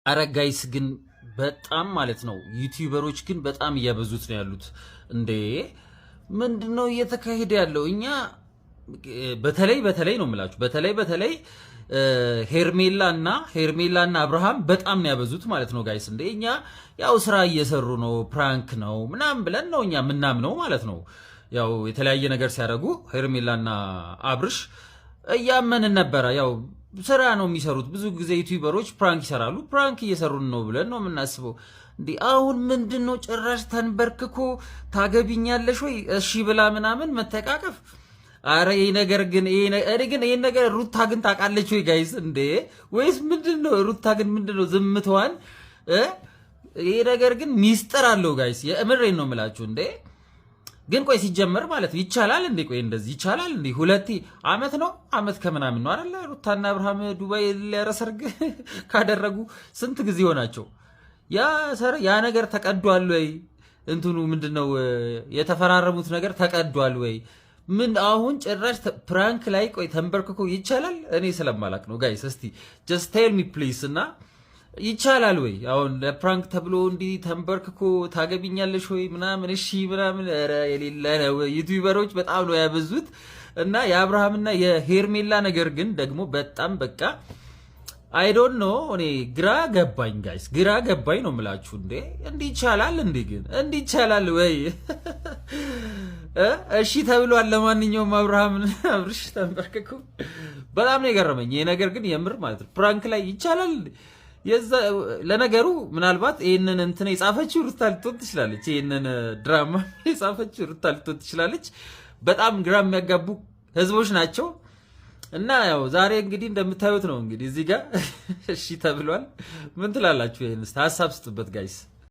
አረ ጋይስ ግን በጣም ማለት ነው ዩቲዩበሮች ግን በጣም እያበዙት ነው ያሉት። እንዴ ምንድነው እየተካሄደ ያለው? እኛ በተለይ ነው የምላችሁ፣ በተለይ ሄርሜላና አብርሃም በጣም ነው ያበዙት ማለት ነው ጋይስ። እንዴ እኛ ያው ስራ እየሰሩ ነው ፕራንክ ነው ምናምን ብለን ነው እኛ ምናምነው ማለት ነው። ያው የተለያየ ነገር ሲያደርጉ ሄርሜላና አብርሽ እያመንን ነበረ። ያው ስራ ነው የሚሰሩት። ብዙ ጊዜ ዩቲዩበሮች ፕራንክ ይሰራሉ። ፕራንክ እየሰሩን ነው ብለን ነው የምናስበው። እንዲህ አሁን ምንድነው ጭራሽ ተንበርክኮ ታገቢኛለሽ ወይ እሺ ብላ ምናምን መተቃቀፍ። አረ ይሄ ነገር ግን ይሄን ነገር ሩታ ግን ታውቃለች ወይ ጋይስ? እንዴ ወይስ ምንድነው? ሩታ ግን ምንድነው ዝምቷን? ይሄ ነገር ግን ሚስጥር አለው ጋይስ። የምሬን ነው የምላችሁ እንዴ ግን ቆይ ሲጀመር ማለት ይቻላል እንዴ? ቆይ እንደዚህ ይቻላል እንዴ? 2 ዓመት ከምናምን ነው አይደል? ሩታና አብርሃም ዱባይ ሊያረሰርግ ካደረጉ ስንት ጊዜ ሆናቸው? ያ ነገር ተቀዷል ወይ? እንትኑ ምንድነው የተፈራረሙት ነገር ተቀዷል ወይ? ምን አሁን ጭራሽ ፕራንክ ላይ ቆይ ተንበርክኮ ይቻላል? እኔ ስለማላክ ነው ጋይስ። እስቲ ጀስት ቴል ሚ ፕሊዝ እና ይቻላል ወይ? አሁን ለፕራንክ ተብሎ እንዲህ ተንበርክኮ ታገቢኛለሽ ወይ ምናምን እሺ ምናምን ኧረ የሌለ ነው። ዩቲዩበሮች በጣም ነው ያበዙት። እና የአብርሃምና የሄርሜላ ነገር ግን ደግሞ በጣም በቃ አይ ዶንት ኖ እኔ ግራ ገባኝ ጋይስ፣ ግራ ገባኝ ነው የምላችሁ። እንዴ እንዲህ ይቻላል እንዴ? ግን እንዲህ ይቻላል ወይ? እሺ ተብሏል። ለማንኛውም አብርሃምና አብርሽ ተንበርክኮ በጣም ነው የገረመኝ ይሄ ነገር ግን የምር ማለት ነው ፕራንክ ላይ ይቻላል። ለነገሩ ምናልባት ይሄንን እንትን የጻፈችው ሩታ ልትሆን ትችላለች። ይሄንን ድራማ የጻፈችው ሩታ ልትሆን ትችላለች። በጣም ግራ የሚያጋቡ ህዝቦች ናቸው። እና ያው ዛሬ እንግዲህ እንደምታዩት ነው እንግዲህ እዚህ ጋር እሺ ተብሏል። ምን ትላላችሁ? ይሄንስ ሐሳብ ስጡበት ጋይስ።